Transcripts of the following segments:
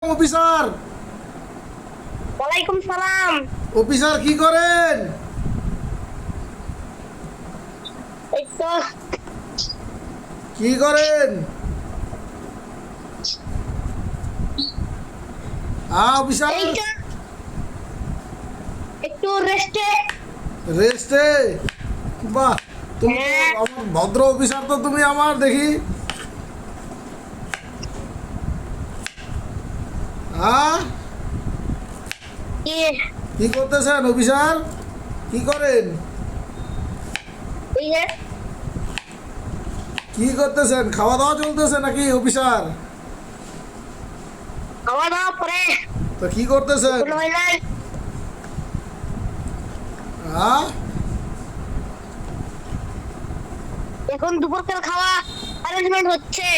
Officer. ওয়ালাইকুম সালাম। Officer কি করেন? এই তো কি করেন? অফিসার এই তো একটু রেস্টে। রেস্টে? বাহ, তুমি তো হ্যাঁ। আমার ভদ্র অফিসার, তো তুমি আমার দেখি। হ্যাঁ, কি কি করতেছেন অফিসার? কি করেন? এই যে কি করতেছেন? খাওয়া দাওয়া চলতেছে নাকি অফিসার? খাওয়া দাওয়া পরে তো কি করতেছেন? কোনো হয় নাই। হ্যাঁ, এখন দুপুরকার খাওয়া অ্যারেঞ্জমেন্ট হচ্ছে।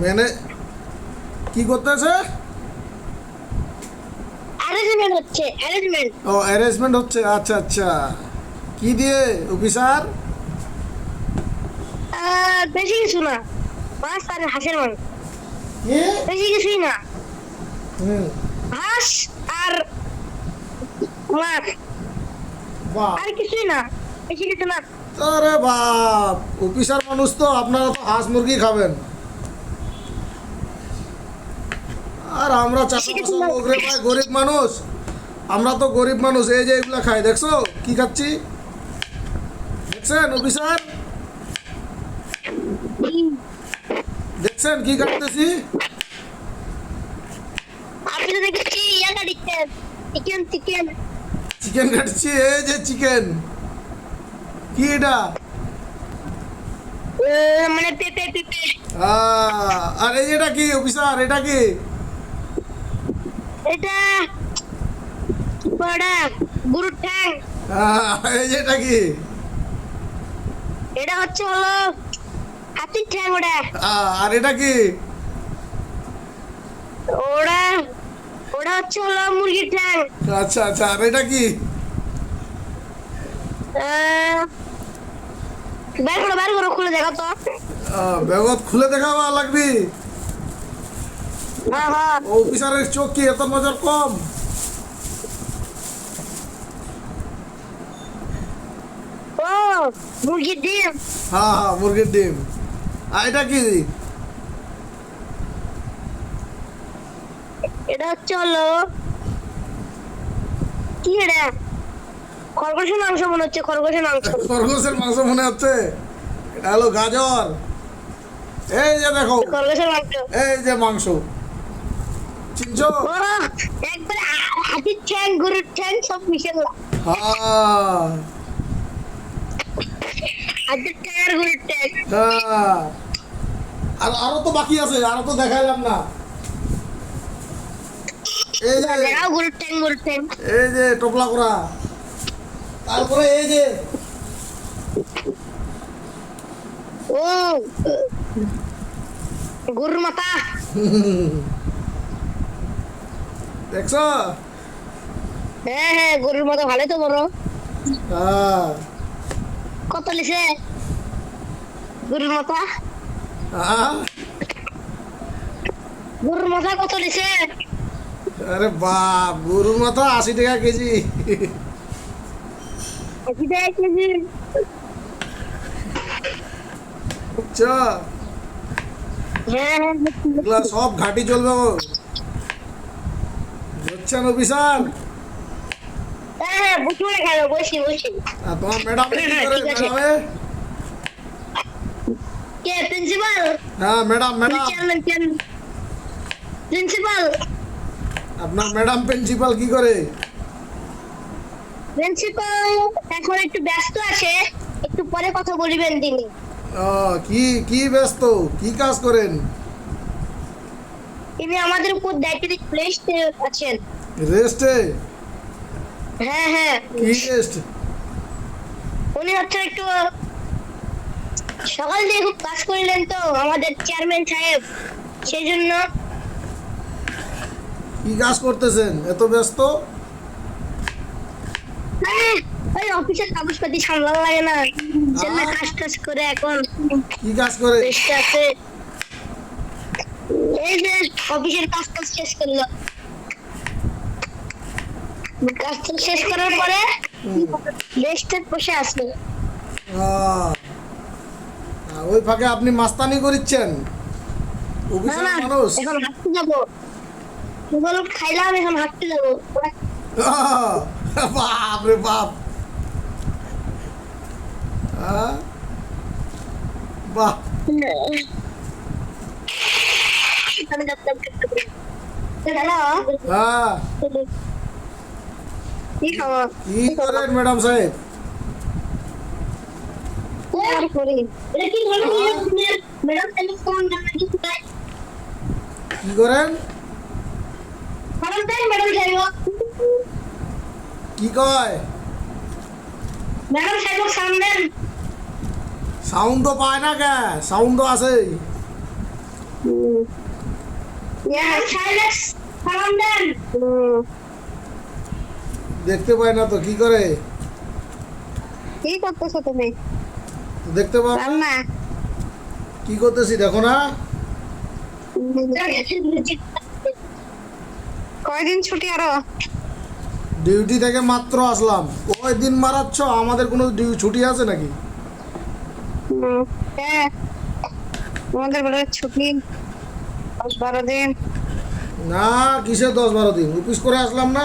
মেনে কি করতেছে? অ্যারেঞ্জমেন্ট হচ্ছে, অ্যারেঞ্জমেন্ট। ও, অ্যারেঞ্জমেন্ট হচ্ছে। আচ্ছা আচ্ছা, কি দিয়ে অফিসার? বেশি কিছু না, মাছ আর হাঁসের মাংস। কি? বেশি কিছুই না, হুম, হাঁস আর মাছ, বাহ। আর কিছুই না, বেশি কিছু না। আরে বাপ, অফিসার মানুষ তো আপনারা তো হাঁস মুরগি খাবেন, আর আমরা চাষা বাসা লোক রে ভাই, গরিব মানুষ। আমরা তো গরিব মানুষ, এই যে এগুলা খাই, দেখছো কি খাচ্ছি? দেখছেন অফিসার? দেখছেন কি খাচ্তেছি? আপনি তো দেখছি ইয়াটা দিচ্ছেন, চিকেন চিকেন। চিকেন খাচ্ছি, এই যে চিকেন। কি এটা? মানে পেঁপে পেঁপে। আর এই যে এটা কি অফিসার, এটা কি? এটা বড়া গরুর ঠ্যাং। এই যে এটা কি? এটা হচ্ছে হলো হাতির ঠ্যাং। ওটা আর এটা কি? ওটা ওটা হচ্ছে হলো মুরগির ঠ্যাং। আচ্ছা আচ্ছা, আর এটা কি? বের করো খুলে দেখো তো। বেগত খুলে দেখাবা লাগবি। হ্যাঁ হ্যাঁ। অফিসারের চোখ কি এত নজর কম? ও মুরগির ডিম। হ্যাঁ হ্যাঁ, মুরগির ডিম। আর এটা কি? এটা হচ্ছে হলো কি এটা, খরগোশের মাংস মনে হচ্ছে, খরগোশের মাংস। খরগোশের মাংস মনে হচ্ছে। এটা হলো গাজর। এই যে দেখো, খরগোশের মাংস। এই যে মাংস, চিনছো? ও একবার হাতির ঠ্যাং গরুর ঠ্যাং সব মিশালাম। হ্যাঁ হাতির ঠ্যাং আর গরুর ঠ্যাং। হ্যাঁ। আর আরো তো বাকি আছে, আরো তো দেখাইলাম না। এই যে, দেখাও গরুর ঠ্যাং গরুর ঠ্যাং। এই যে টোপলা করা, তারপরে এই যে ও গরুর মাথা। দেখছো? হ্যাঁ হ্যাঁ, গরুর মাথা ভালো তো বড়। হ্যাঁ কত লিছে গরুর মাথা? হ্যাঁ। গরুর মাথা কত লিছে? আরে বাপ, গরুর মাথা 80 টাকা কেজি। 80 টাকা কেজি? বুঝছো? হ্যাঁ হ্যাঁ। এগুলা সব ঘাটি চলবে। বুঝছেন অফিসার? হ্যাঁ হ্যাঁ, বুঝবো না কেন, বসি বসি। আর তোমার ম্যাডাম কি করে? ঠিক আছে। ম্যাডামে? কে প্রিন্সিপাল? হ্যাঁ ম্যাডাম, ম্যাডাম। Chairman principal. আপনার ম্যাডাম প্রিন্সিপাল কি করে? প্রিন্সিপাল এখন একটু ব্যস্ত আছে, একটু পরে কথা বলিবেন তিনি। কি কি ব্যস্ত? কি কাজ করেন? তিনি আমাদের উপর দায়িত্ব প্লেসে আছেন। রেস্টে? হ্যাঁ হ্যাঁ। কি রেস্ট? উনি হচ্ছে একটু সকাল দিয়ে খুব কাজ করিলেন তো আমাদের চেয়ারম্যান সাহেব, সেই জন্য। কি কাজ করতেছেন এত ব্যস্ত? ওই অফিসের কাগজপাতি সামলানো লাগে না, জন্য কাজ টাজ করে এখন কি কাজ করে? রেস্টে আছে। এই যে অফিসের কাজ টাজ শেষ করলো, কাজ টাজ শেষ করার পরে রেস্টে বসে আসলো। আহ, ওই ফাঁকে আপনি মাস্তানি করিচ্ছেন না অফিসের না, মানুষ। এখন হাঁটতে যাবো, বলো খাইলাম, এখন হাঁটতে যাবো। আহ, বাপ রে বাপ। বাহ, হ্যালো, হ্যাঁ। কি খবর? কি করেন ম্যাডাম সাহেব? আর করি। এটা কি ধরনের ম্যাডাম টেলিফোন নাকি কোথায়? কি করেন? ম্যাডাম তাই ম্যাডাম যাইব। কি কয়? ম্যাডাম সাহেব সামনে। সাউন্ড তো পায় না কে? সাউন্ড তো আছে। ইয়া সাইলেন্স সালাম দেন। দেখতে পায় না তো কি করে? কি করতেছো তুমি? দেখতে পাও না? রান্না। কি করতেছি দেখো না? কয়দিন ছুটি আরো? ডিউটি থেকে মাত্র আসলাম। কয় দিন মারাচ্ছ? আমাদের কোনো ছুটি আছে নাকি? হ্যাঁ, আমাদের বলে ছুটি 10-12 দিন। না, কিসের 10-12 দিন? অফিস করে আসলাম না।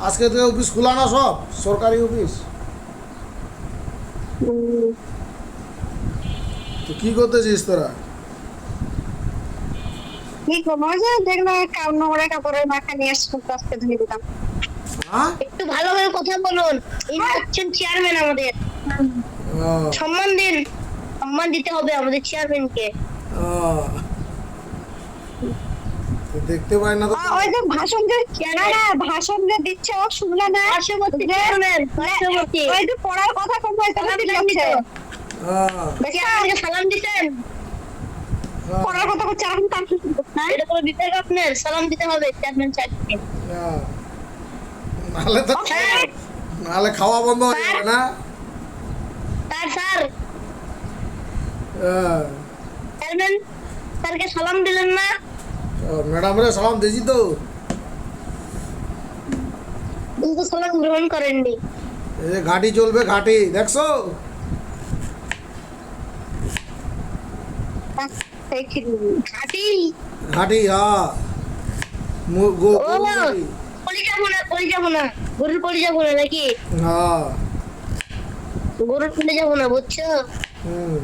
আজকে থেকে অফিস খোলা না, সব সরকারি অফিস। তো কি করতেছিস তোরা? কি করবো? ওই যে দেখলো নোংরা কাপড়ের মাখা নিয়ে আসছো, আজকে ধুয়ে দিলাম। হ্যাঁ? একটু ভালোভাবে কথা বলুন, ইনি হচ্ছেন চেয়ারম্যান আমাদের, আহ, সম্মান দিন, সম্মান দিতে হবে আমাদের চেয়ারম্যানকে। আহ। তো দেখতে পাই না তো। ওই যে ভাষণ যে ভাষণ যে দিচ্ছে, ও শুনলে না? পার্শ্ববর্তী চেয়ারম্যান, পার্শ্ববর্তী ওই যে পড়ার কথা কম হয়েছে, দেখি আপনি সালাম দিতেন, পড়ার কথা করছে, এখন কাম না, এটা কোনো বিবেক আপনার, সালাম দিতে হবে চেয়ারম্যান সাহেবকে। নাহলে তো নাহলে খাওয়া বন্ধ হয়ে যাবে না। স্যার স্যার আহ, চেয়ারম্যান স্যারকে সালাম দিলেন না? ম্যাডাম রে সালাম দিয়েছি তো। কিন্তু সালাম গ্রহণ করেননি। এই যে ঘাটি চলবে, ঘাটি দেখছো? ঘাটি ঘাটি, হ্যাঁ। গরুর ঘাটি। পলি যাবো না, পলি যাবো না, গরুর পলি যাবো না নাকি? হ্যাঁ। গরুর পলি যাবো না, বুঝছো? হুম।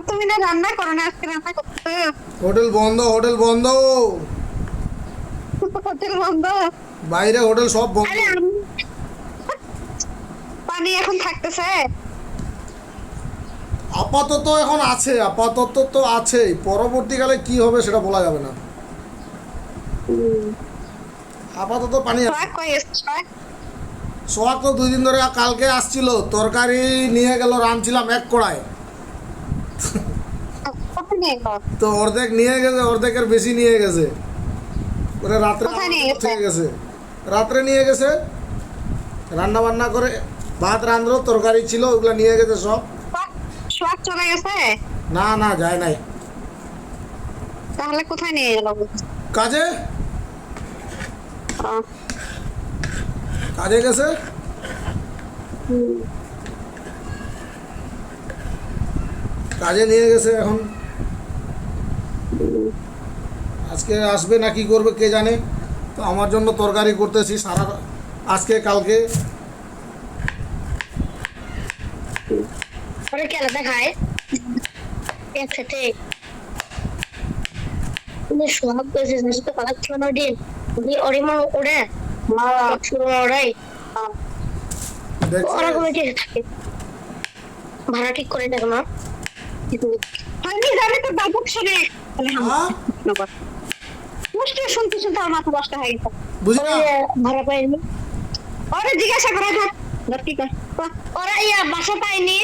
তুমি না রান্না করো না, আজকে রান্না করতে হোটেল বন্ধ, হোটেল বন্ধ। হোটেল বন্ধ, বাইরে হোটেল সব বন্ধ। আরে পানি এখন থাকতেছে? আপাতত এখন আছে, আপাতত তো আছে। পরবর্তীকালে কি হবে সেটা বলা যাবে না। আপাতত পানি আছে। সোহাগ তো 2 দিন ধরে, কালকে আসছিল, তরকারি নিয়ে গেল, রাঁধছিলাম 1 কড়াই। তো অর্ধেক নিয়ে গেছে, অর্ধেকের বেশি নিয়ে গেছে। ওরা রাত্রে কোথায় নিয়ে গেছে? থেকে গেছে, রাত্রে নিয়ে গেছে, রান্না বান্না করে ভাত রাঁধলো, তরকারি ছিল, ওগুলা নিয়ে গেছে সব। সোহাগ চলে গেছে? না না, যায় নাই। তাহলে কোথায় নিয়ে গেল? কাজে, কাজে গেছে। কাজে নিয়ে গেছে। এখন আজকে আসবে না কি করবে কে জানে। তো আমার জন্য তরকারি করতেছি সারা আজকে কালকে। ওরা কি আলাদা খায় একসাথে? সোহাগ গেছে, তো পালাক ছিল না দিন, ওরিমা ওরে ওরাই ওরা কমিটি থাকে, ভাড়া ঠিক করে দেখো না। আমি জানি তো বাবুক শুনে শুনতে শুনতে আমার মাথা নষ্ট হয়ে গেছে। বুঝলি না? ভাড়া পাইনি, ওরা জিজ্ঞাসা করে ওরা বাসা পায়নি।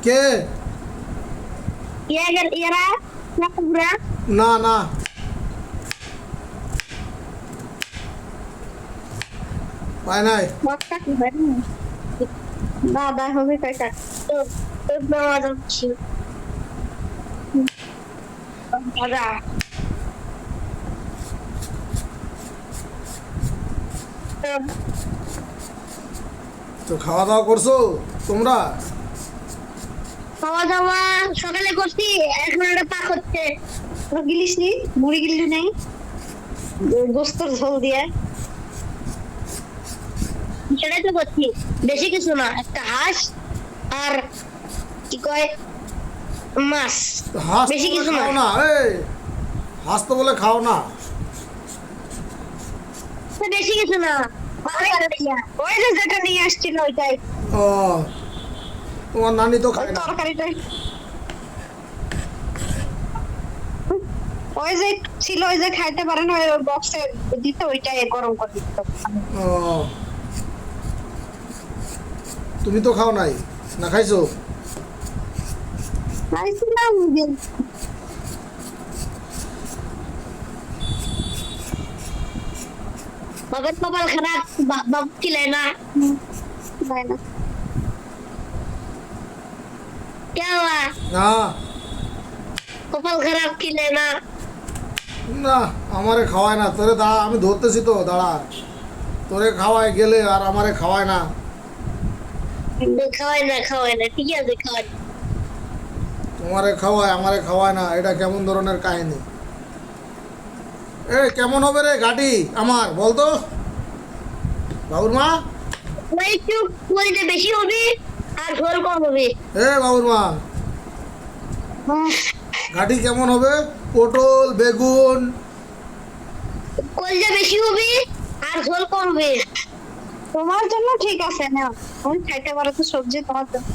কে? ইয়ারা না না, পায় নাই। দাদা হবে কয়টা তো ভাজা। তো খাওয়া দাওয়া করছো তোমরা? খাওয়া দাওয়া সকালে করছি, এখন একটা পাক হচ্ছে। গিলিস নি, মুড়ি গিলি নেই, গোস্তর ঝোল দিয়ে সেটাই তো করছি। বেশি কিছু না, একটা হাঁস আর কি কয় মাছ, হাঁস বেশি তো কিছু বলে না। খাও না, এই হাঁস তো বলে খাও না। বেশি কিছু না, ওই যে যেটা নিয়ে আসছিল ওইটাই, ও, তোমার নানি তো ওই খায় না। তরকারিটাই, ওই যে ছিল, ওই যে খাইতে পারে না, ওই বক্সে দিতে, ওইটাই গরম করে দিত। ও, তুমি তো খাও নাই না খাইছো? খাইছিলাম যে, বাবার কপাল খারাপ, বাবু খিলায় না। খায় না। क्या हुआ? না কপাল খারাপ খিলায় না। না, আমারে খাওয়ায় না। তোরে দাঁড়া, আমি ধরতেছি তো, দাঁড়া। তোরে খাওয়ায় গেলে আর আমারে খাওয়ায় না। খাওয়াই না, খাওয়াই না, ঠিক আছে খাওয়াই। তোমারে খাওয়ায়, আমারে খাওয়ায় না, এটা কেমন ধরনের কাহিনী? এ কেমন হবে রে গাটি আমার, বলতো বাবুর মা? ওই একটু বলতে বেশি হবে আর ঝোল কম হবে। এ বাবুর মা, গাটি কেমন হবে? পটল, বেগুন? কলজা বেশি হবে আর ঝোল কম হবে। তোমার জন্য ঠিক আছে না, আমি খাইতে পারো তো সবজি তোমার জন্য।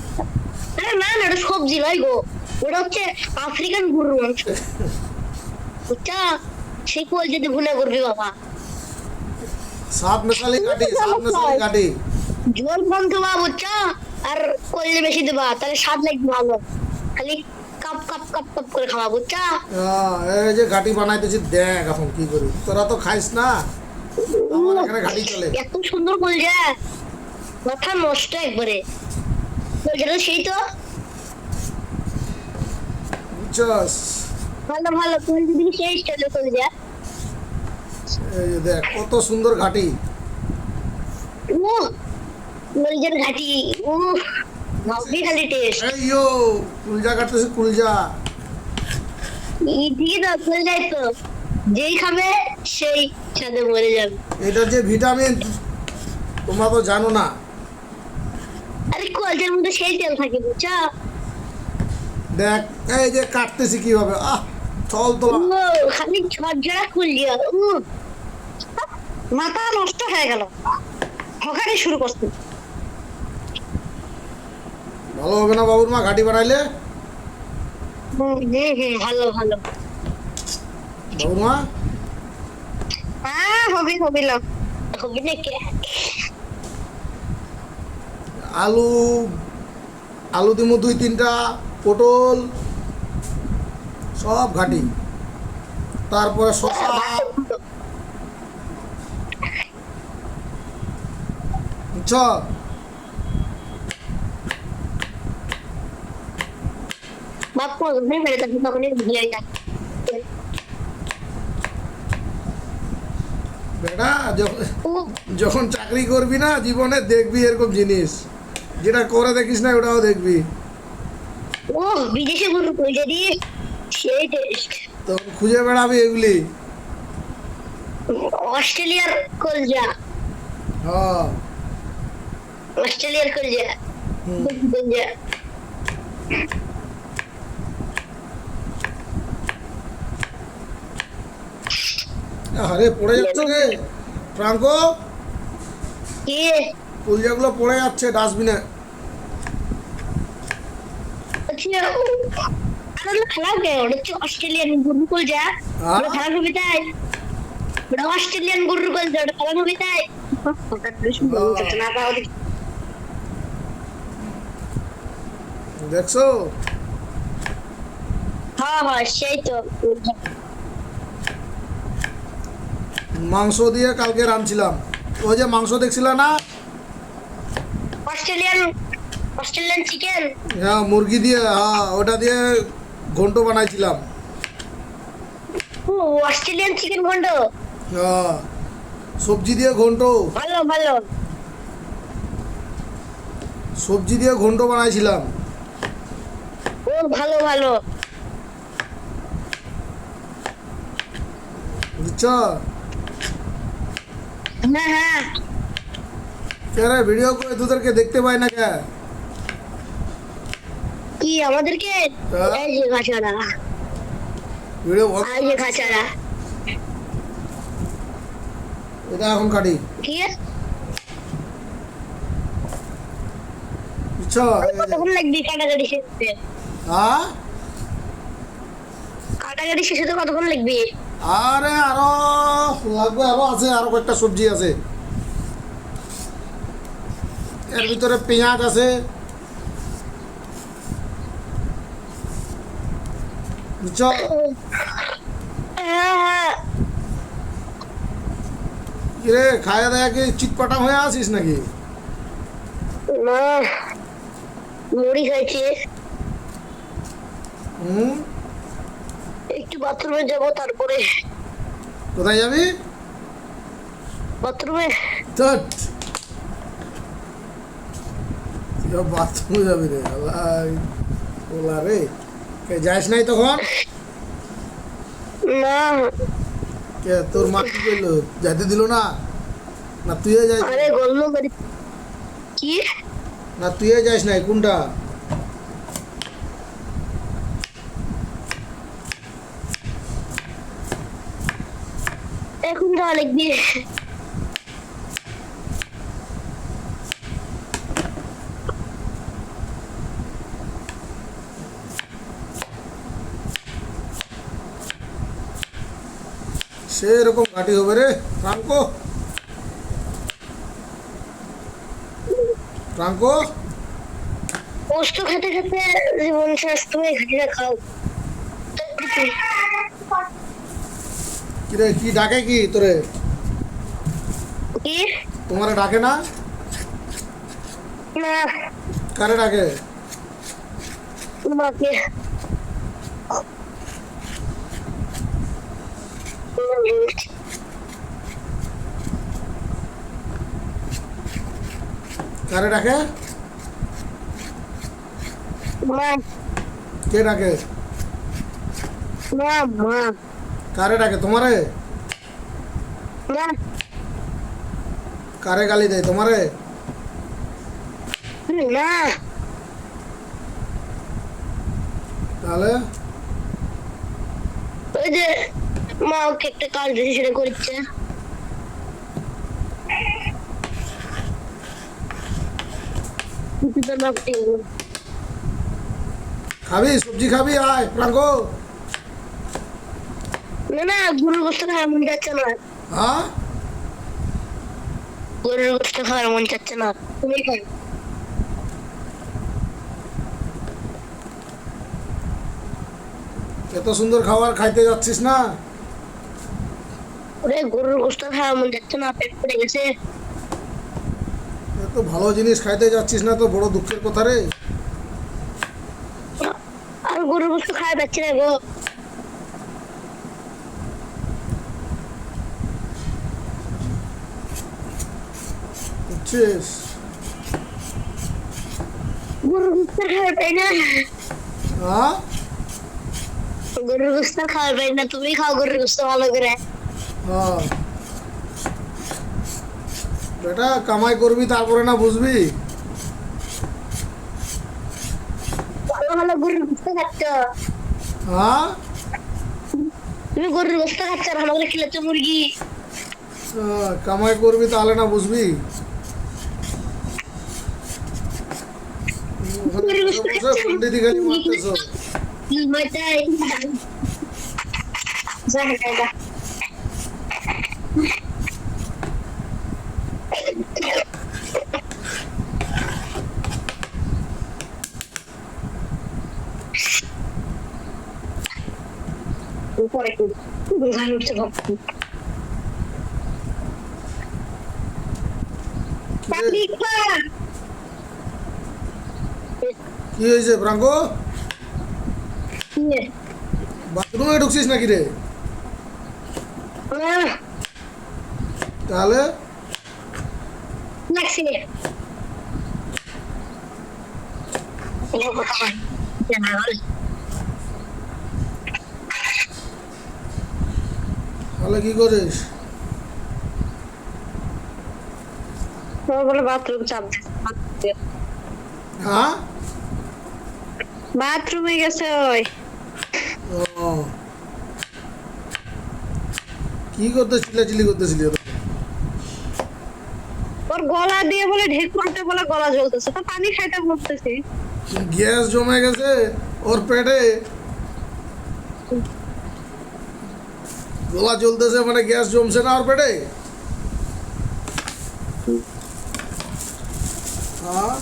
আরে না না, ওটা সবজি নয় গো, ওটা হচ্ছে আফ্রিকান গরুর মাংস, বুঝছা? সেই কলজাতে ভুনা করবি বাবা। সাত মেশালি গাটি, সাত মেশালি গাটি। ঝোল কম দেবা বুঝছা, আর কলজা বেশি দেবা, তাহলে স্বাদ লাগবে ভালো। খালি কাপ কাপ কাপ কাপ করে খাওয়া, বুঝছা? এই যে গাটি বানাইতেছি, দেখ এখন কি করি। তোরা তো খাইস না, আমার এখানে গাটি চলে। এত সুন্দর কলজা, মাথা নষ্ট একবারে। কলজাটা সেই তো বুঝছস? ভালো ভালো, তুমি যদি সেই স্টাইলে কলজা। এই যে দেখ কত সুন্দর ঘাটি। ও কলজার ঘাটি, ও ভাবি খালি টেস্ট। এই ইয়ো, কুলজা কাটতেছি, কুলজা। ঠিকই তো, কলজাই তো যেই খাবে সেই সাথে মরে যাবে। এটা যে ভিটামিন তোমরা তো জানো না। আরে কলজার মধ্যে সেই তেল থাকে, বুঝছো? দেখ এই যে কাটতেছি কিভাবে, চল তোলা। ও খালি ঝরঝরা কলজা, ও মাথা নষ্ট হয়ে গেল, হকারি শুরু করছে। ভালো হবে না বাবুর মা ঘাটি বানাইলে? ভালো ভালো। বাবুর মা, হ্যাঁ হবে হবে লোক, হবে নাকি? আলু, আলু দিমু 2-3টা, পটল সব ঘাটি, তারপরে শসা। বুঝছ? বাপ को नहीं मेरे तक तक नहीं दिया गया। বেটা যখন ओ যখন চাকরি করবি না জীবনে, দেখবি এরকম জিনিস, যেটা করে দেখিস না ওটাও দেখবি। ओ विदेशी गुरु को jadi সেই টেস্ট। তখন খুঁজে বেড়াবি এগুলি। অস্ট্রেলিয়ার কলজা, হ্যাঁ, অস্ট্রেলিয়ার কলজা, হুম। কলজা। আরে পড়ে যাচ্ছে রে ফ্রাঙ্কো, কি কুলজাগুলো পড়ে যাচ্ছে ডাস্টবিনে। আচ্ছা, আরে খারাপ কে, ওটা হচ্ছে অস্ট্রেলিয়ান গুরু কলজা, ওটা খারাপ হবে তাই? ওটা অস্ট্রেলিয়ান গুরু কলজা, ওটা খারাপ হবে তাই? ওটা বেশি বলতে না পাও। দেখছো? হ্যাঁ হ্যাঁ সেই তো। মাংস দিয়ে কালকে রাঁধছিলাম, ওই যে মাংস দেখছিল না, অস্ট্রেলিয়ান, অস্ট্রেলিয়ান চিকেন। হ্যাঁ মুরগি দিয়ে, হ্যাঁ ওটা দিয়ে ঘন্ট বানাইছিলাম। ও অস্ট্রেলিয়ান চিকেন ঘন্ট সবজি দিয়ে ঘন্ট, ভালো ভালো। সবজি দিয়ে ঘন্ট বানাইছিলাম। ও ভালো ভালো। বুঝছ? হ্যাঁ হ্যাঁ। কে রে ভিডিও করে তোদেরকে দেখতে পাই না কে? কি আমাদেরকে? হ্যাঁ। এই যে খাঁচারা, ভিডিও এই যে খাঁচারা। এটা এখন কাটি। কি বুঝছ? কতক্ষণ লাগবে কাটাকাটি শেষ হতে? হ্যাঁ, কাটাকাটি শেষ হতে কতক্ষণ লাগবে? আরে আরো লাগবে, আরো আছে, আরো কয়েকটা সবজি আছে এর ভিতরে, পেঁয়াজ আছে। বুঝছ? হ্যাঁ, কিরে খায়া দায়া কি চিটপাটা হয়ে আসিস নাকি? না মুড়ি খাইছি। হুম, একটু বাথরুমে যাবো, তারপরে কোথায় যাবি? বাথরুমে। চট, বাথরুমে যাবি রে আল্লাহ, ওলা রে, কে যাস নাই তখন? না কে তোর মা কি করলো, যাইতে দিল না? না তুই যাই, আরে গল্প করি। কি না তুই যাস নাই, কোনটা? এখন যাওয়া লাগবে। সেরকম ঘাটি হবে রে ফ্রাঙ্কো, ফ্রাঙ্কো। পোস্ত খেতে খেতে জীবন শেষ, তুমি ঘাটিটা খাও। কিরে কি ডাকে কি তোরে? কি তোমারে ডাকে না? না কারে ডাকে? তোমাকে। কারে ডাকে? মা কে ডাকে? মা মা কারে ডাকে? তোমারে? না কারে গালি দেয়? তোমারে? না তাহলে ওই যে মা ওকে একটা কাজ দিয়েছে, সেটা করছে। তোর মা কোথায় গেল? খাবি সবজি খাবি? আয় ফ্রাঙ্কো। না না, গরুর গোস্ত খাওয়ার মন যাচ্ছে না। হ্যাঁ, গরুর গোস্ত খাওয়ার মন চাচ্ছে না, তুমি খাও। এত সুন্দর খাবার খাইতে যাচ্ছিস না? ওরে গরুর গোস্ত খাওয়ার মন যাচ্ছে না, পেট পড়ে গেছে। এত ভালো জিনিস খাইতে যাচ্ছিস না তো বড় দুঃখের কথা রে। আর গরুর গোস্ত খাওয়া যাচ্ছে না গো। বুঝছিস? গরুর গোস্ত খাওয়া পাই না, হ্যাঁ, গরুর গোস্ত খাওয়া পাই না। তুমি খাও গরুর গোস্ত ভালো করে। হ্যাঁ বেটা, কামাই করবি তারপরে না বুঝবি? ভালো ভালো গরুর গোস্ত খাচ্ছ, হ্যাঁ, তুমি গরুর গোস্ত খাচ্ছ আর আমাকে খেলেছো মুরগি। কামাই করবি তাহলে না বুঝবি? ওখানে গরুর গোস্ত বসে বসে খাচ্ছ। পন্ডিতি খালি মারতেছ। মজাই যা যা। পরে করি, ভালো হচ্ছে ভাবছি। কি হয়েছে ফ্রাঙ্কো? বাথরুমে ঢুকছিস নাকি রে? তাহলে লাগছে তাহলে কি করিস? বলে বাথরুম চাপ হ্যাঁ, বাথরুমে গেছে ওই ও কি করতে চিল্লাচিল্লি করতেছিলি? ওর গলা দিয়ে বলে ঢেক মারতে বলে গলা জ্বলতেছে, তো পানি খাইতে বলতেছি। গ্যাস জমে গেছে ওর পেটে, গলা জ্বলতেছে মানে গ্যাস জমছে না ওর পেটে? হ্যাঁ,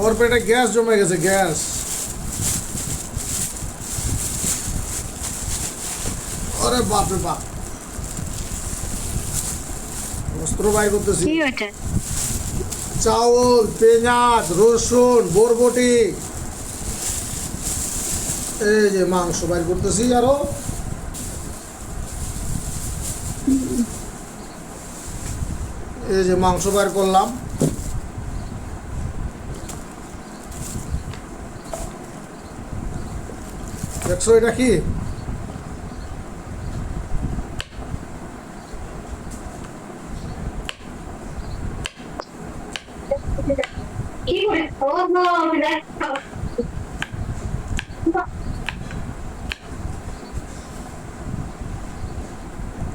ওর পেটে গ্যাস জমে গেছে, গ্যাস। আরে বাপরে বাপ, অস্ত্র বাই করতেছি। কি ওটা? চাউল, পেঁয়াজ, রসুন, বরবটি, এই যে মাংস বাইর করতেছি। আরো এই যে মাংস বাইর করলাম। দেখছো এটা কি? কি করে? ও নো, দেখ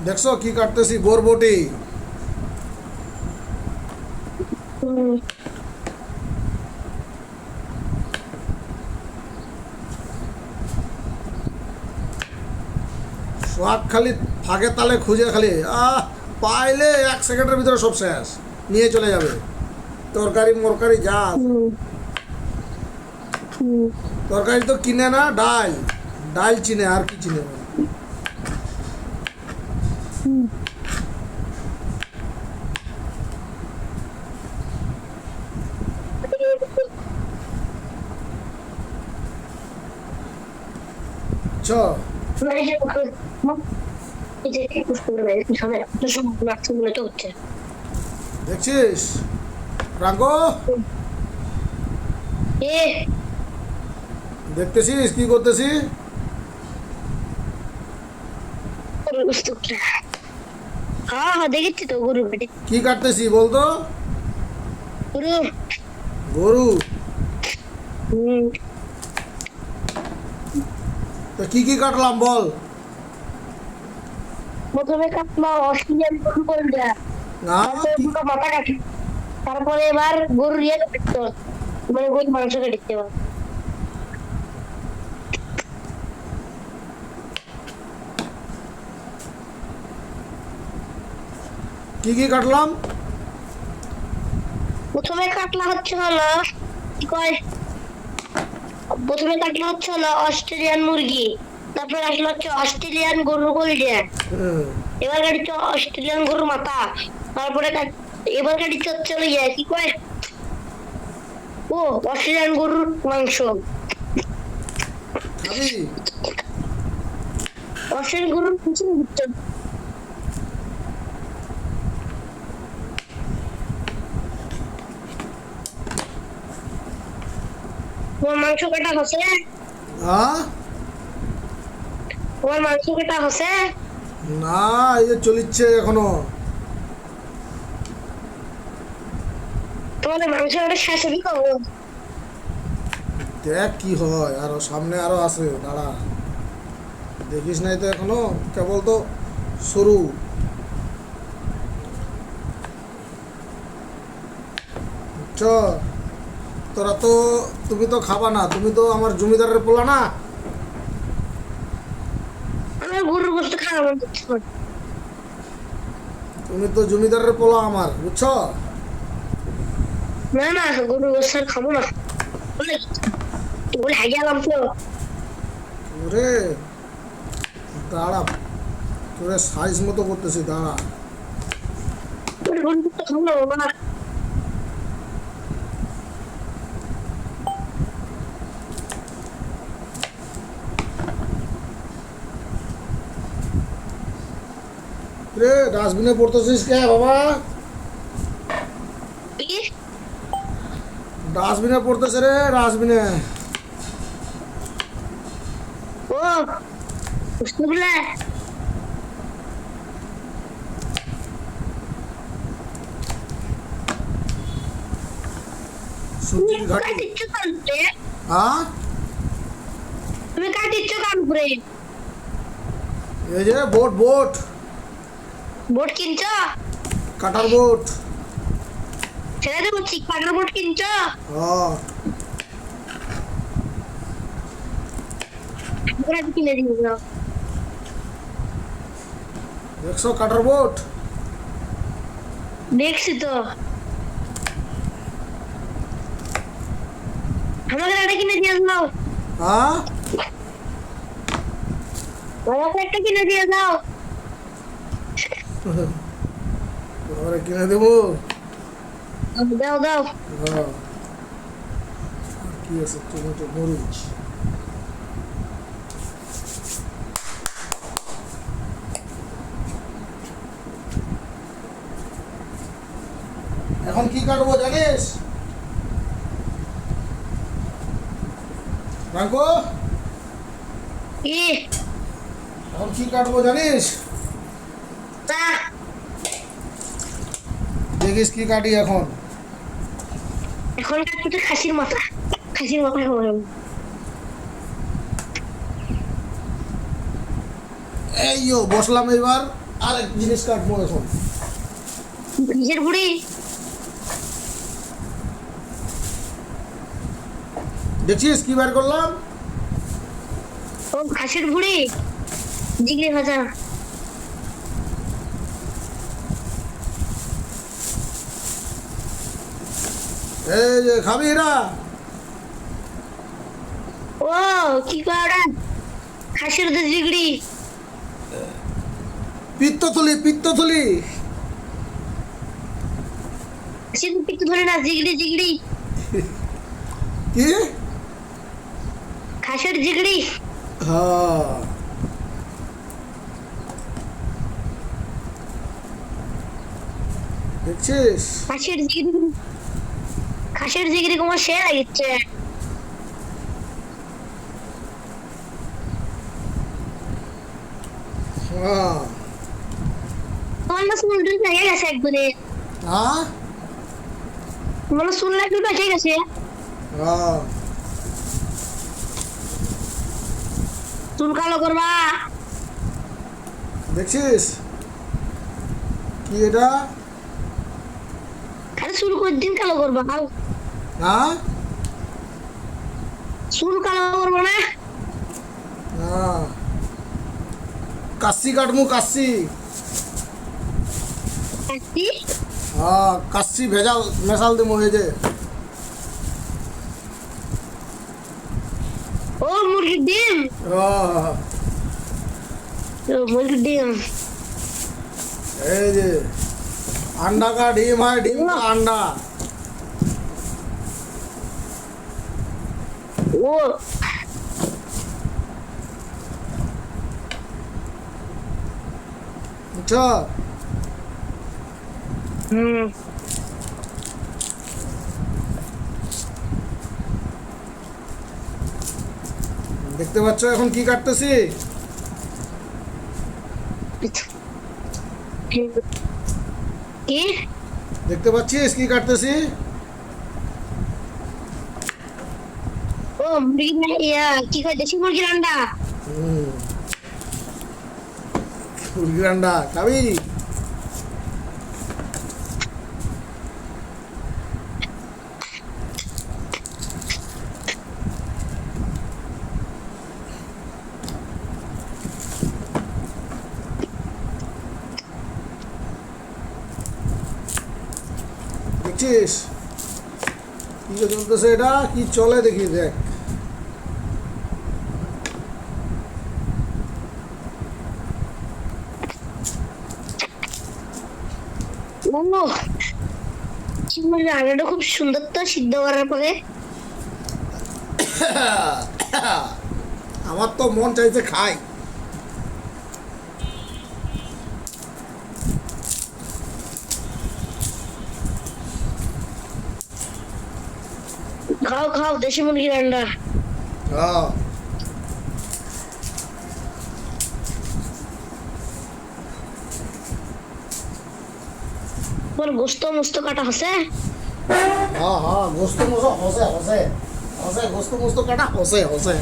দেখছো কি কাটতেছি? বরবটি। সোহাগ খালি ফাঁকে তালে খুঁজে খালি পাইলে 1 সেকেন্ডের ভিতরে সব শেষ, নিয়ে চলে যাবে। তরকারি মরকারি যা, তরকারি তো কিনে না, ডাল ডাল চিনে, আর কি চিনে? চ দেখছিস রাঙ্গো? দেখতেছিস কি করতেছি? হ্যাঁ হ্যাঁ দেখেছি তো, গরু পেটে কি কাটতেছি বলতো? গরু। গরু। তো কি কি কাটলাম বল? প্রথমে কাটলো অস্ট্রেলিয়ান গরু করে দেয়া, না দুটো মাথা কাটি, তারপরে এবার গরুর ইয়ে কাটতো, মানে গরুর মাংস কাটতে হবে। কি কি কাটলাম? প্রথমে কাটলা হচ্ছে হলো কি কয়, প্রথমে কাটলা হচ্ছে হলো অস্ট্রেলিয়ান মুরগি, তারপরে আসলো হচ্ছে অস্ট্রেলিয়ান গরুর কলিজা, এবার কাটছে অস্ট্রেলিয়ান গরুর মাথা, তারপরে এবার কাটছে হচ্ছে হলো ইয়ে কি কয়, ও অস্ট্রেলিয়ান গরুর মাংস। খাবি? অস্ট্রেলিয়ান গরুর পিছনে দিচ্ছে তোমার মাংস কাটা হচ্ছে, হ্যাঁ তোমার মাংস কাটা হচ্ছে। না, এই যে চলিচ্ছে এখনো। তোমাদের মাংস কাটা শেষ হবে কবে? দেখ কি হয়, আরো সামনে আরো আছে, দাঁড়া। দেখিস নাই তো এখনো, কেবল তো শুরু। চ, তোরা তো, তুমি তো খাবা না, তুমি তো আমার জমিদারের পোলা না। আমার গরুর গোশত খাওয়া মন করছে না। তুমি তো জমিদারের পোলা আমার, বুঝছো? না না, গরুর গোশত আর খাবো না, বলে বলে হাই গেলাম তো। ওরে দাঁড়া, তোরে সাইজ মতো করতেছি, দাঁড়া। গরুর গোশত খাবো না না। রে ডাস্টবিনে পড়তেছিস কে বাবা? কি? ডাস্টবিনে পড়তেছে রে, ডাস্টবিনে। ও বুঝতে পারলে? তুমি সবজির ঘাটি। কাটিচ্ছ কানপুরে? হ্যাঁ, তুমি কাটিচ্ছ কানপুরে? এই যে বোট বোট, বোট কিনছ? কাটার বোট। ছেড়ে দেবো কাটার বোট কিনছ? হ্যাঁ, আমরা কিনে দিব না। দেখছো কাটার বোট? দেখছি তো। আমাকে একটা কিনে দিয়ে দাও। হ্যাঁ, আমাকে একটা কিনে দিয়ে দাও। তোরে কিনে দেবো। দাও দাও। হ্যাঁ, আর কি আছে? টমেটো, মরিচ। এখন কি কাটবো জানিস রাঙ্কো? কি? এখন কি কাটবো জানিস? তা দেখিস কি কাটি এখন। এখন কাটছি তো খাসির মাথা। খাসির মাথা খাবো আমি। এই বসলাম এবার আরেক জিনিস কাটবো এখন। কিসের বুড়ি? দেখছিস কি বার করলাম? ও খাসির বুড়ি, জিগড়ি ভাজা। এই যে খাবি এরা? ও কি করা? খাসির তো জিগড়ি। পিত্তথলি, পিত্তথলি। খাসির তো পিত্ত ধরে না, জিগড়ি জিগড়ি। কি? খাসির জিগড়ি। হ্যাঁ, দেখছিস? খাসির জিগড়ি। খাসির জিগড়ি তোমার সে লাগিচ্ছে। হ্যাঁ। তোমার না চুল টুল পেকে গেছে একবারে। হ্যাঁ, তোমার না চুল একটু পেকে গেছে। হ্যাঁ। চুল কালো করবা? দেখছিস কি এটা? আরে চুল কদিন কালো করবা? হ্যাঁ, চুল কালো করবো না? হ্যাঁ। কাশি কাটমু, কাশি। কি? হ্যাঁ, কাশি ভেজাল মেশাল দিমু এই যে। ও মুরগির ডিম। হ্যাঁ, ও মুরগির ডিম। এই যে अंडा का डिम है, डिम का अंडा। ও अच्छा, হুম। দেখতে পাচ্ছ এখন কি কাটতেছি? কি? দেখতে পাচ্ছিস কি কাটতেছি? ও মুরগির ইয়া কি কয়, দেশি মুরগির আন্ডা। হুম, মুরগির আন্ডা খাবি? দেখছিস কি যে চলতেছে? এটা কি চলে দেখি দেখ। ও কি মানে আন্ডাটা খুব সুন্দর তো সিদ্ধ করার পরে। আমার তো মন চাইছে খাই। খাও খাও দেশি মুরগির আন্ডা। হ্যাঁ তোমার গোস্ত মস্ত কাটা আছে? হ্যাঁ হ্যাঁ গোস্ত মোস্ত হসে হসে হসে গোস্ত মোস্ত কাটা হসে হসে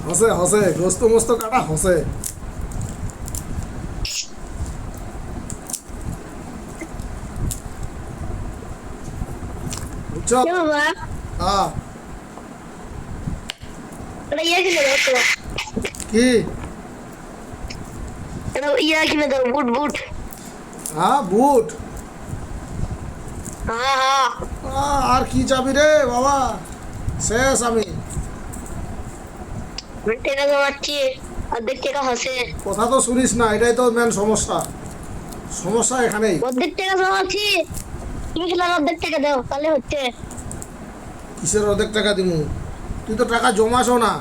হসে হসে গোস্ত মোস্ত কাটা হসে। বুঝছো? এ বাবা হ্যাঁ এটা ইয়া কিনে দাও তো, কি? এটা ইয়া কিনে দাও, বুট বুট। হ্যাঁ বুট। হ্যাঁ হ্যাঁ আর কি চাবি রে বাবা, শেষ আমি। টাকা জমাচ্ছি অর্ধেক টাকা হাসে। কথা তো শুনিস না, এটাই তো মেন সমস্যা, সমস্যা এখানেই। অর্ধেক টাকা জমাচ্ছি, তুমি খেলার অর্ধেক টাকা দাও তাহলে হচ্ছে। কিসের অর্ধেক টাকা দিমু? তুই তো টাকা জমাসও না,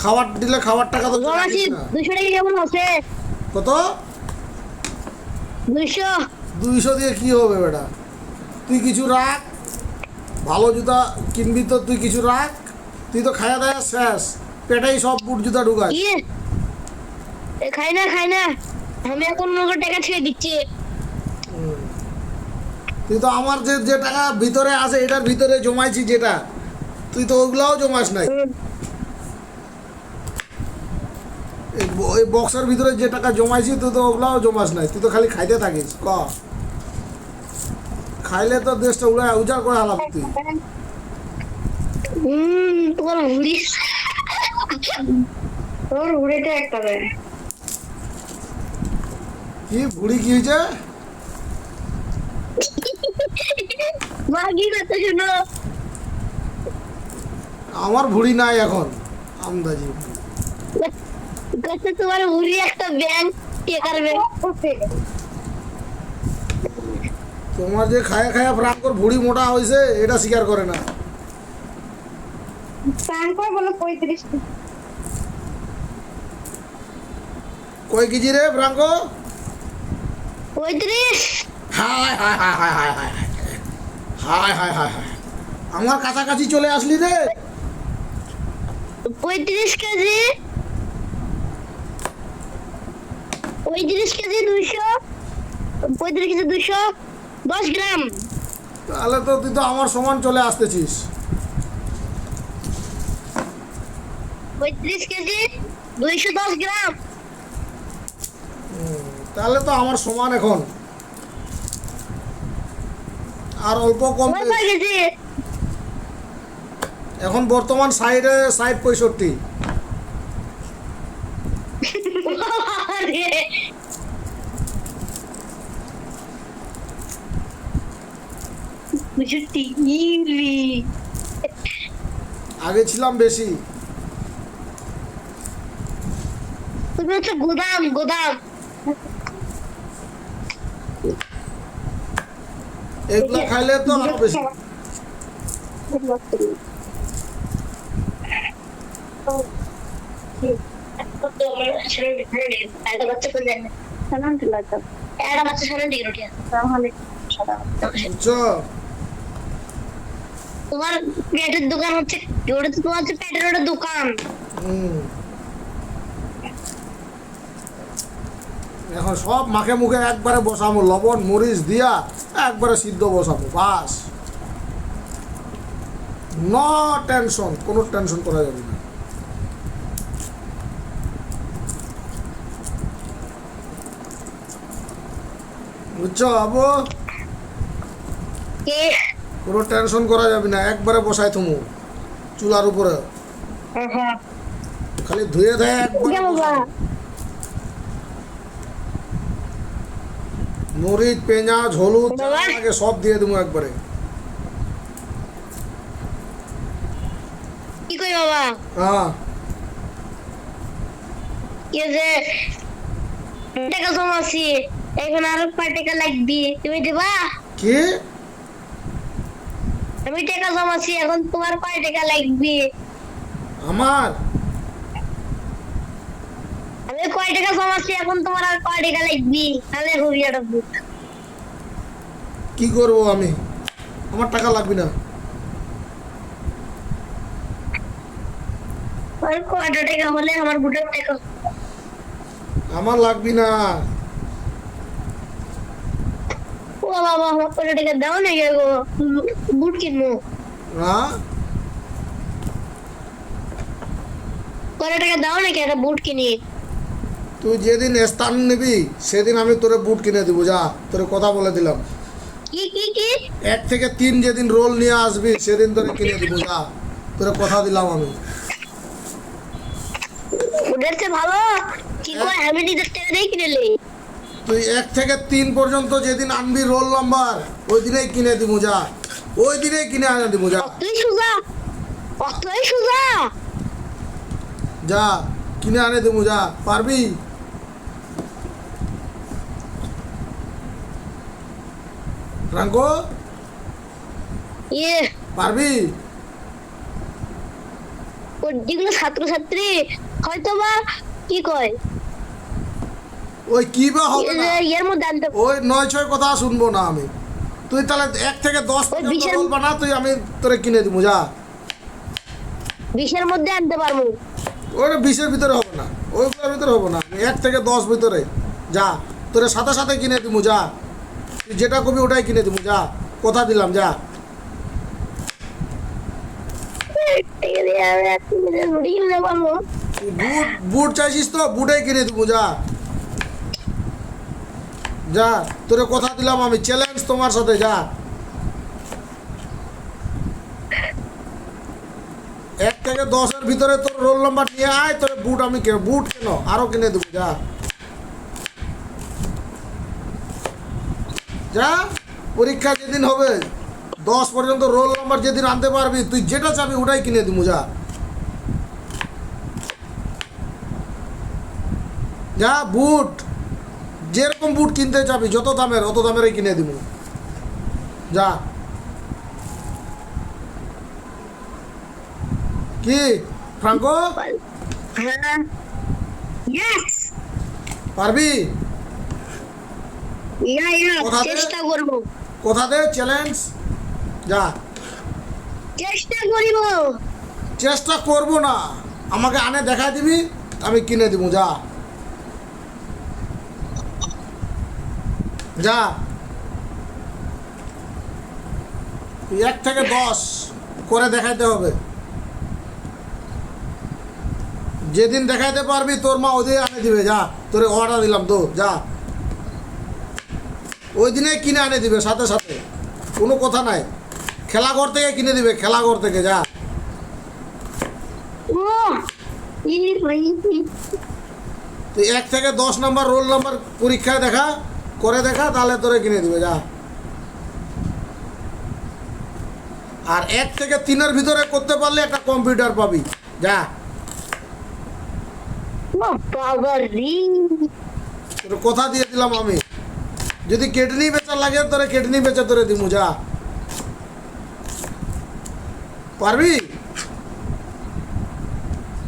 খাবার দিলে খাবার টাকা তো জমাচ্ছি জমাইস না। 200 টাকা কেমন আছে? কত? 200। 200 দিয়ে কি হবে বেটা? তুই কিছু রাখ, ভালো জুতা কিনবি তো তুই কিছু রাখ, তুই তো খায়া দায়া শেষ, পেটেই সব বুট জুতা ঢুকায়। কি এ খাই না খাই না, আমি এখন নগদ টাকা ছেড়ে দিচ্ছি। তুই তো আমার যে যে টাকা ভিতরে আছে এটার ভিতরে জমাইছি যেটা, তুই তো ওগুলাও জমাস নাই। এই বক্সের ভিতরে যে টাকা জমাইছি তুই তো ওগুলাও জমাস নাই, তুই তো খালি খাইতে থাকিস। খাইলে তো দেশটা উজাড় করে হালাম তুই। তোমার হুড়ি, তোর হুড়িটা একটা দেয়। কি বুড়ি কি হয়েছে? মা কি কথা শুনো, আমার ভুড়ি নাই এখন, আমদাজি। কাছে তোমার হুড়ি একটা ব্যাংক টেকার ব্যাংক। তোমার যে খায়া খায়া ফ্রাঙ্কর ভুড়ি মোটা হয়েছে এটা স্বীকার করে না। ফ্রাঙ্কর বলো 35। কয় কেজি রে ফ্রাঙ্কো? 35। হায় হায় হায় হায় হায় হায় হায় হায় হায় হায়, আমার কাছাকাছি চলে আসলি রে। 35 কেজি, 35 কেজি 200, 35 কেজি 210 গ্রাম। তাহলে তো তুই তো আমার সমান চলে আসতেছিস। 35 কেজি 210 গ্রাম। তাহলে তো আমার সমান এখন, আর অল্প কম। কয় কেজি? এখন বর্তমান সাইডে 60-65। আরে, বুঝতি ইলি। আগে ছিলাম বেশি। তুমি হচ্ছে গোদাম গোদাম। এগুলা খাইলে তো আরো বেশি। একটা বাচ্চা সামনে দিকে রুটি আছে। বুঝছো? তোমার পেটের দোকান হচ্ছে, ওটা তো তোমার হচ্ছে পেটের ওটা দোকান। হুম। এখন সব মাখে মুখে একবারে বসাবো, লবণ মরিচ দিয়া একবারে সিদ্ধ বসাবো, বাস। নো টেনশন, কোনো টেনশন করা যাবে না। বুঝছো আবু? কে? কোনো টেনশন করা যাবে না, একবারে বসাই থমু চুলার উপরে, খালি ধুয়ে দেয় একবারে বসাবো। মরিচ পেঁয়াজ হলুদ যা বাবা। লাগে সব দিয়ে দেবো একবারে। কি কই বাবা? হ্যাঁ কে যে টাকা জমাছি, এখন আরো কয় টাকা লাগবে তুমি দেবা? কি? আমি টাকা জমাছি, এখন তোমার কয় টাকা লাগবে? আমার আমি কয় টাকা জমাচ্ছি, এখন তোমার আর কয় টাকা লাগবে? তাহলে হবি একটা বুট। কি করব আমি? আমার টাকা লাগবে না। আর কয়টা টাকা হলে আমার বুটের টাকা? আমার লাগবে না। ও বাবা, আমার কয়টা টাকা দাও না গো, বুট কিনবো। না, কয়টা টাকা দাও নাকি একটা বুট কিনি? তুই যেদিন স্থান নিবি সেদিন আমি তোরে বুট কিনে দিব, যা। তোরে কথা বলে দিলাম। কি কি কি? 1 থেকে 3 যেদিন রোল নিয়ে আসবি সেদিন তোরে কিনে দিব, যা। তোরে কথা দিলাম আমি। বুটের চেয়ে ভালো কি কয়, আমি নিজের টাকা দিয়ে কিনে লই। তুই 1 থেকে 3 পর্যন্ত যেদিন আনবি রোল নাম্বার, ওই দিনেই কিনে দিব, যা। ওই দিনেই কিনে আনে দিব, যা। অতই সোজা, অতই সোজা। যা, কিনে আনে দিব, যা। পারবি? রাঙ্কো, ইয়ে, পারবি? ওই যেগুলো ছাত্রছাত্রী হয়তো বা কি কয়, ওই কি বা হবে না, এর মধ্যে আনতে ওই 9-6 কথা শুনবো না আমি। তুই তাহলে 1 থেকে 10 ওই পর্যন্ত বিশাল- রোল বানা, তুই আমি তোরে কিনে দিব, যা। 20-এর মধ্যে আনতে পারবো। ওটা 20-এর ভিতরে হবে না, ওইগুলোর ভিতরে হবে না। 1 থেকে 10 ভিতরে, যা। তোরে সাথে সাথে কিনে দিব, যা। তুই যেটা কবি ওটাই কিনে দিব, যা। কথা দিলাম, যা। টাকা দিয়ে আমি এক মিনিটের রুটি কিনতে পারবো। তুই বুট বুট চাইছিস তো, বুটাই কিনে দিব, যা। যা, তোরে কথা দিলাম আমি, চ্যালেঞ্জ তোমার সাথে, যা। 1 থেকে 10-এর ভিতরে তোর রোল নাম্বার নিয়ে আয়, তোর বুট আমি বুট কেন আরো কিনে দেবো, যা। যা, পরীক্ষা যেদিন হবে 10 পর্যন্ত রোল নাম্বার যেদিন আনতে পারবি, তুই যেটা চাবি ওটাই কিনে দিব, যা। যা, বুট যেরকম বুট কিনতে চাবি, যত দামের অত দামেরই কিনে দিব, যা। কি ফ্রাঙ্কো, হ্যাঁ, ইয়েস, পারবি? ইয়া ইয়া, কথা দে। চেষ্টা করবো, কথা দে, চ্যালেঞ্জ, যা। চেষ্টা করিব। চেষ্টা করবো না, আমাকে আনে দেখা দিবি, আমি কিনে দিব, যা। যা, তুই 1 থেকে 10 করে দেখাইতে হবে। যেদিন দেখাইতে পারবি তোর মা ওদিকে আনে দিবে, যা। তোরে অর্ডার দিলাম তো, যা। ওই দিনে কিনে আনে দিবে সাথে সাথে, কোনো কথা নাই। খেলাঘর থেকে কিনে দিবে, খেলাঘর থেকে, যা। ও ই ভাই, তুই 1 থেকে 10 নাম্বার রোল নাম্বার পরীক্ষায় দেখা করে দেখা, তাহলে তোরে কিনে দিবে, যা। আর 1 থেকে 3-এর ভিতরে করতে পারলে একটা কম্পিউটার পাবি, যা। ও বাবা রে, তোর কথা দিয়ে দিলাম আমি, যদি কেটনি বেচার লাগে তোরে কেটনি বেচে তোরে দিমু, যা। পারবি?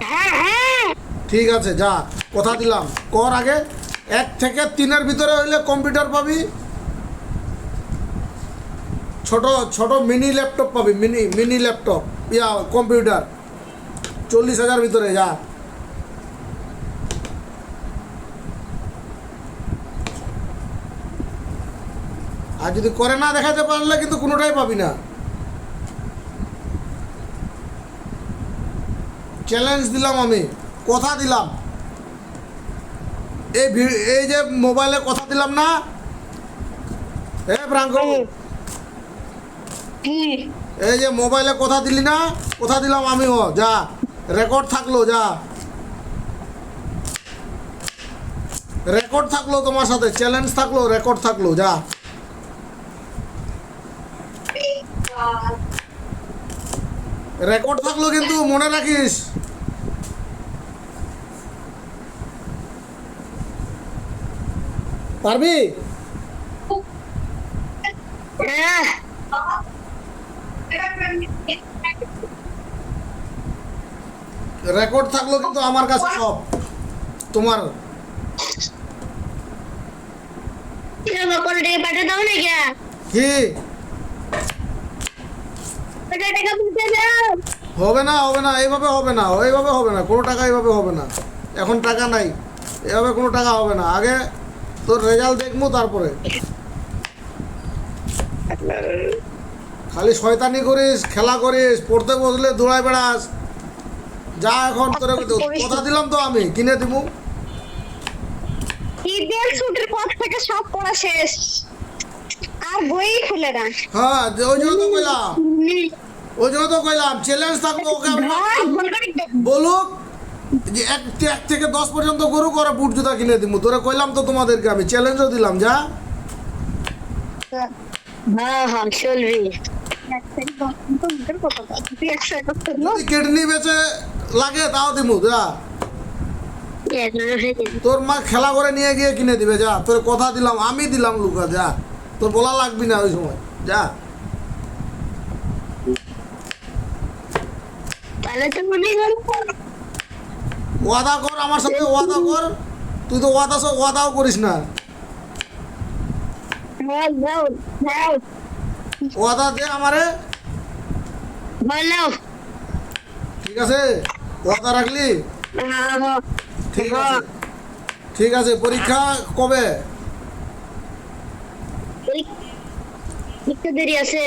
হ্যাঁ হ্যাঁ, ঠিক আছে, যা। কথা দিলাম, কর আগে। 1 থেকে 3-এর ভিতরে হইলে কম্পিউটার পাবি, ছোট ছোট মিনি ল্যাপটপ পাবি, মিনি ল্যাপটপ, ইয়া কম্পিউটার 40,000 ভিতরে, যা। আর যদি করে না দেখাতে পারলে কিন্তু কোনোটাই পাবি না। চ্যালেঞ্জ দিলাম আমি, কথা দিলাম। এই যে মোবাইলে কথা দিলাম না, হে প্রাঙ্ক, কি এই যে মোবাইলে কথা দিলি না, কথা দিলাম আমিও, যা। রেকর্ড থাকলো, যা। রেকর্ড থাকলো তোমার সাথে, চ্যালেঞ্জ থাকলো, রেকর্ড থাকলো, যা। রেকর্ড থাকলো কিন্তু মনে রাখিস। পারবি? হ্যাঁ, রেকর্ড থাকলো কিন্তু আমার কাছে সব তোমার। আমার কোনো টাকা পাঠিয়ে দাও না কে? কি টাকা দিতে দাও। হবে না, হবে না, এইভাবে হবে না, এইভাবে হবে না, কোনো টাকা এইভাবে হবে না। এখন টাকা নাই, এভাবে কোনো টাকা হবে না। আগে তোর রেজাল্ট দেখবো, তারপরে। খালি শয়তানি করিস, খেলা করিস, পড়তে বসলে দৌড়াই বেড়াস। যা এখন তোর কথা দিলাম তো আমি কিনে দিব। ঈদের ছুটির পর থেকে সব পড়া শেষ, আর বই খুলে না। হ্যাঁ, ওই জন্য তো কইলাম, ওই জন্য তো কইলাম চ্যালেঞ্জ থাকবো। ওকে বলুক যে এক থেকে 10 পর্যন্ত গরু করে বুট জুতা কিনে দিব। তোরা কইলাম তো তোমাদেরকে, আমি চ্যালেঞ্জও দিলাম। যা হ্যাঁ হ্যাঁ চলবি। যদি কিডনি বেচে লাগে তাও দিব। যা, তোর মা খেলা করে নিয়ে গিয়ে কিনে দিবে। যা, তোর কথা দিলাম, আমি দিলাম লুকা। যা, তোর বলা লাগবি না ওই সময়। যা, তাহলে তো মনে গেল ওয়াদা কর আমার সাথে, ওয়াদা কর। তুই তো ওয়াদাও করিস না। ওয়াদা দে আমারে। বলো। ঠিক আছে, ওয়াদা রাখলি? ঠিক আছে, ঠিক আছে। পরীক্ষা কবে? একটু দেরি আছে।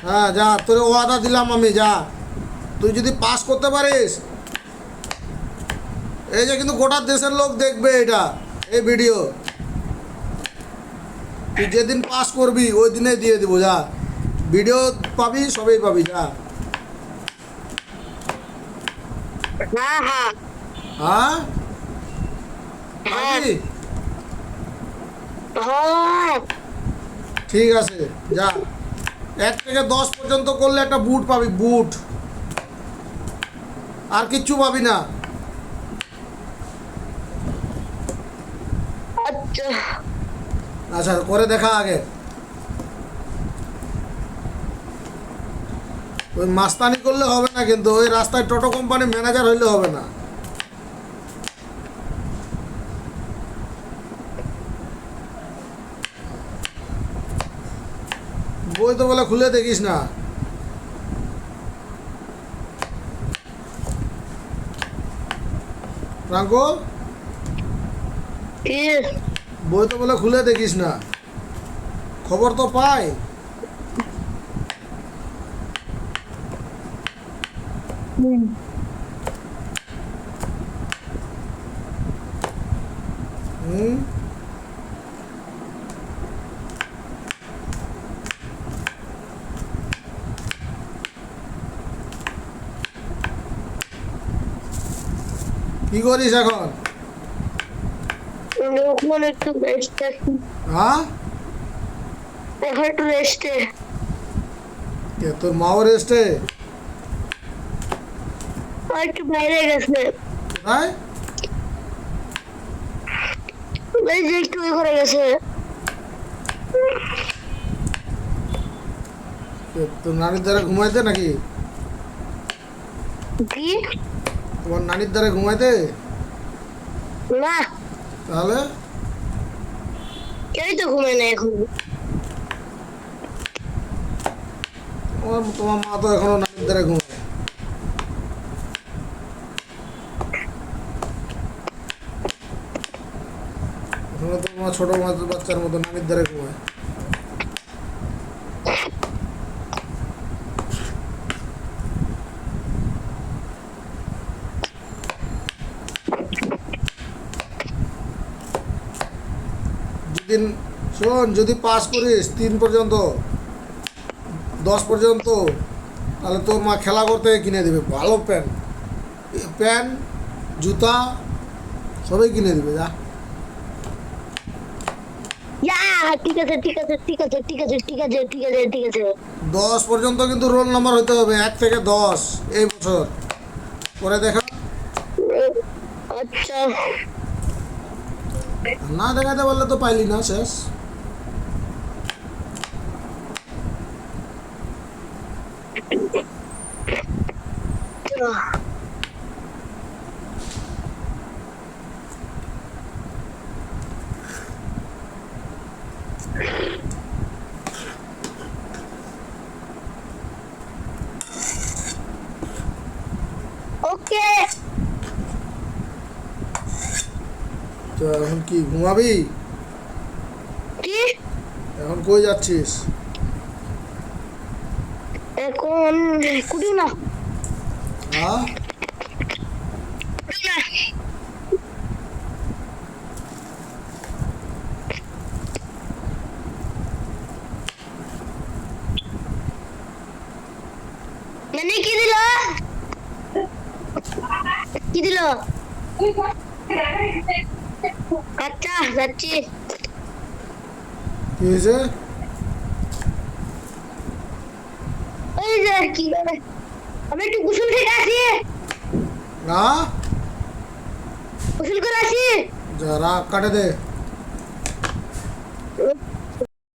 হ্যাঁ, যা, তোর ওয়াদা দিলাম আমি। যা, তুই যদি পাস করতে পারিস, এই যে কিন্তু গোটা দেশের লোক দেখবে এটা, এই ভিডিও। তুই যেদিন পাস করবি ওই দিনে দিয়ে দিব। যা, ভিডিও পাবি, সবই পাবি। যা। হ্যাঁ হ্যাঁ হ্যাঁ, পাবি? হ্যাঁ ঠিক আছে, যা। 1 থেকে 10 পর্যন্ত করলে একটা বুট পাবি, বুট। আর কিচ্ছু পাবি না। আচ্ছা আচ্ছা, করে দেখা আগে। ওই মাস্তানি করলে হবে না, কিন্তু ওই রাস্তায় টোটো কোম্পানি ম্যানেজার হইলে হবে না। বই তো বলে খুলে দেখিস না। ফ্রাঙ্কো, কি বই তো বলে খুলে দেখিস না। খবর তো পাই। হুম, কি করিস এখন? লোকমান একটু রেস্ট। হ্যাঁ, এখন একটু রেস্টে। তোর মাও রেস্টে? একটু বাইরে গেছে। হ্যাঁ, এই যে একটু ঘরে গেছে। তোর নানির দ্বারা ঘুমাইতে নাকি? কি তোমার নানির দ্বারা ঘুমাইতে? না, তাহলে কেউই তো ঘুমায় না এখন। তোমার মা তো এখনো নানির দ্বারা ঘুমায়। এখনো তো তোমার ছোট বাচ্চার মতো নানির দ্বারা ঘুমায়। যেদিন শোন, যদি পাস করিস 3 পর্যন্ত, 10 পর্যন্ত, তাহলে তোর মা খেলা করতে কিনে দেবে ভালো প্যান্ট, প্যান্ট, জুতা সবই কিনে দেবে। যা, ঠিক আছে ঠিক আছে ঠিক আছে ঠিক আছে ঠিক আছে ঠিক আছে ঠিক আছে। 10 পর্যন্ত কিন্তু রোল নাম্বার হতে হবে, 1 থেকে 10 এই বছর। করে দেখা। আচ্ছা না দেখাতে পারলে তো পাইলি না, শেষ। আজকে। তো এখন কি ঘুমাবি? কি এখন কই যাচ্ছিস? এখন কুড়ি না হ্যাঁ, মানে কি দিল? কি দিল? আচ্ছা যাচ্ছি। কি হয়েছে? ওই যে কি করে আমি একটু গোসল থেকে আসি, না, গোসল করে আসি। যা রাগ কাটে দে।